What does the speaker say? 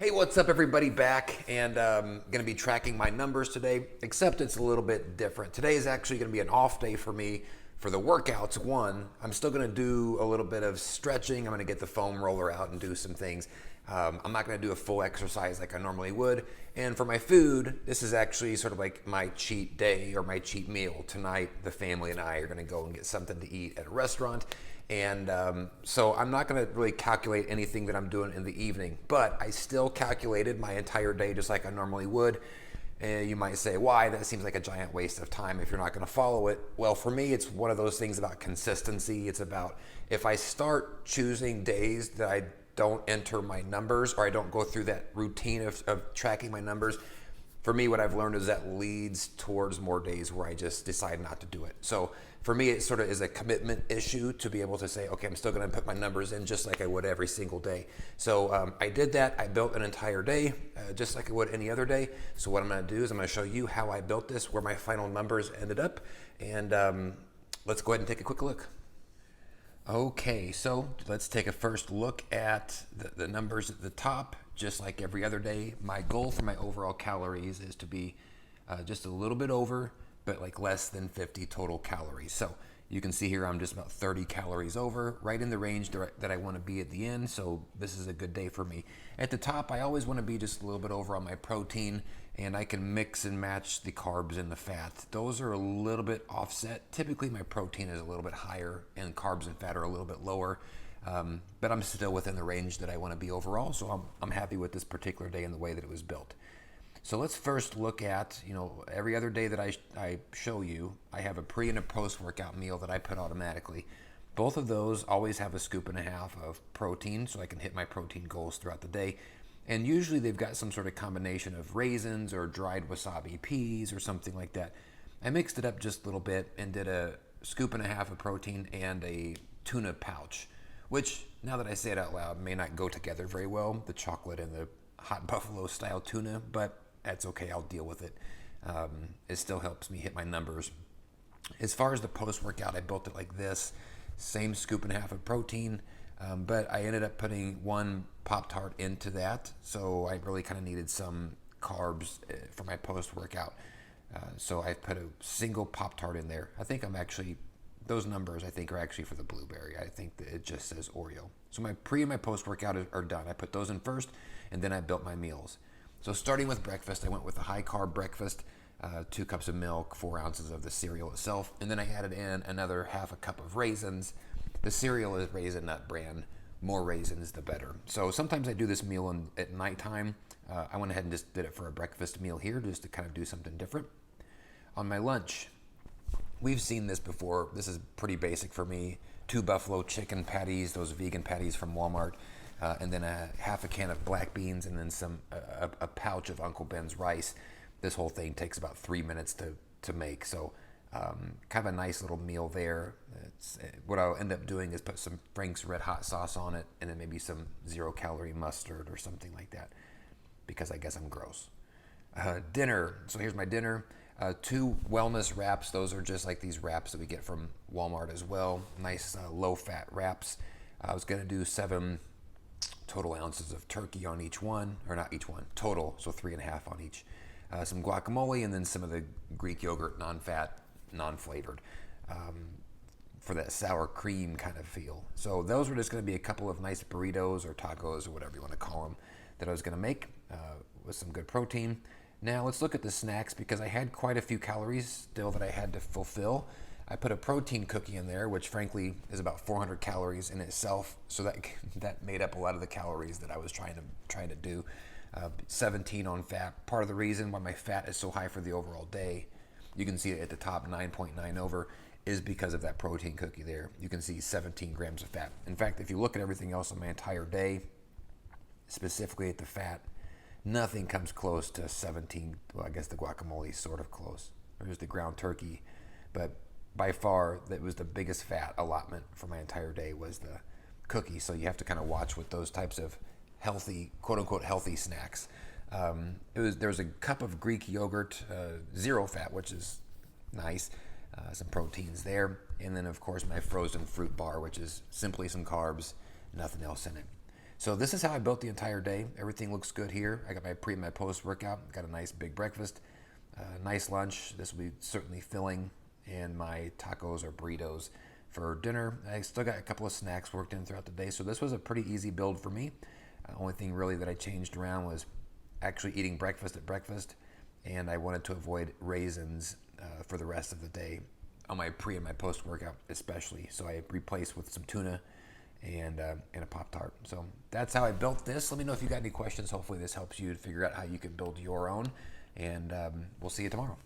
Hey, what's up, everybody? Back and going to be tracking my numbers today, except it's a little bit different. Today is actually going to be an off day for me for the workouts. One, I'm still going to do a little bit of stretching. I'm going to get the foam roller out and do some things. I'm not going to do a full exercise like I normally would. And for my food, this is actually sort of like my cheat day or my cheat meal. Tonight, the family and I are going to go and get something to eat at a restaurant. And so I'm not going to really calculate anything that I'm doing in the evening, but I still calculated my entire day just like I normally would. And you might say, why? That seems like a giant waste of time if you're not going to follow it. Well, for me, it's one of those things about consistency. It's about if I start choosing days that I don't enter my numbers or I don't go through that routine of tracking my numbers, for me, what I've learned is that leads towards more days where I just decide not to do it. So for me, it sort of is a commitment issue to be able to say, okay, I'm still going to put my numbers in just like I would every single day. So I did that. I built an entire day just like I would any other day. So what I'm going to do is I'm going to show you how I built this, where my final numbers ended up. And let's go ahead and take a quick look. Okay, so let's take a first look at the numbers at the top. Just like every other day, my goal for my overall calories is to be just a little bit over, but like less than 50 total calories. So you can see here I'm just about 30 calories over, right in the range that I want to be at the end. So this is a good day for me. At the top, I always want to be just a little bit over on my protein, and I can mix and match the carbs and the fat. Those are a little bit offset. Typically my protein is a little bit higher and carbs and fat are a little bit lower. But I'm still within the range that I want to be overall, so I'm happy with this particular day and the way that it was built. So let's first look at, every other day that I show you, I have a pre and a post-workout meal that I put automatically. Both of those always have a scoop and a half of protein, so I can hit my protein goals throughout the day. And usually they've got some sort of combination of raisins or dried wasabi peas or something like that. I mixed it up just a little bit and did a scoop and a half of protein and a tuna pouch, which, now that I say it out loud, may not go together very well, the chocolate and the hot buffalo style tuna, but that's okay, I'll deal with it. It still helps me hit my numbers. As far as the post-workout, I built it like this, same scoop and a half of protein, but I ended up putting one Pop-Tart into that, so I really kind of needed some carbs for my post-workout. So I put a single Pop-Tart in there. I think those numbers I think are actually for the blueberry. I think that it just says Oreo. So my pre and my post workout are done. I put those in first, and then I built my meals. So starting with breakfast, I went with a high carb breakfast, 2 cups of milk, 4 ounces of the cereal itself, and then I added in another half a cup of raisins. The cereal is Raisin Nut brand. More raisins, the better. So sometimes I do this meal at nighttime. I went ahead and just did it for a breakfast meal here, just to kind of do something different. On my lunch, we've seen this before. This is pretty basic for me. 2 buffalo chicken patties, those vegan patties from Walmart, and then a half a can of black beans, and then a pouch of Uncle Ben's rice. This whole thing takes about 3 minutes to make. So kind of a nice little meal there. What I'll end up doing is put some Frank's Red Hot sauce on it, and then maybe some 0-calorie mustard or something like that, because I guess I'm gross. Dinner. So here's my dinner. 2 wellness wraps. Those are just like these wraps that we get from Walmart as well. Nice low-fat wraps. I was going to do 7 total ounces of turkey on each one, or not each one, total, so 3.5 on each. Some guacamole, and then some of the Greek yogurt, non-fat, non-flavored, for that sour cream kind of feel. So those were just going to be a couple of nice burritos or tacos or whatever you want to call them that I was going to make with some good protein. Now let's look at the snacks, because I had quite a few calories still that I had to fulfill. I put a protein cookie in there, which frankly is about 400 calories in itself. So that made up a lot of the calories that I was trying to do. 17 on fat. Part of the reason why my fat is so high for the overall day, you can see it at the top, 9.9 over, is because of that protein cookie there. You can see 17 grams of fat. In fact, if you look at everything else on my entire day, specifically at the fat, nothing comes close to 17. Well, I guess the guacamole is sort of close. There's the ground turkey. But by far, that was the biggest fat allotment for my entire day was the cookie. So you have to kind of watch with those types of healthy, quote-unquote, healthy snacks. There was a cup of Greek yogurt, 0 fat, which is nice. Some proteins there. And then, of course, my frozen fruit bar, which is simply some carbs, nothing else in it. So this is how I built the entire day. Everything looks good here. I got my pre and my post workout. Got a nice big breakfast, nice lunch. This will be certainly filling, and my tacos or burritos for dinner. I still got a couple of snacks worked in throughout the day. So this was a pretty easy build for me. Only thing really that I changed around was actually eating breakfast at breakfast, and I wanted to avoid raisins for the rest of the day on my pre and my post workout especially. So I replaced with some tuna and a Pop-Tart. So that's how I built this. Let me know if you got any questions. Hopefully this helps you to figure out how you can build your own, and we'll see you tomorrow.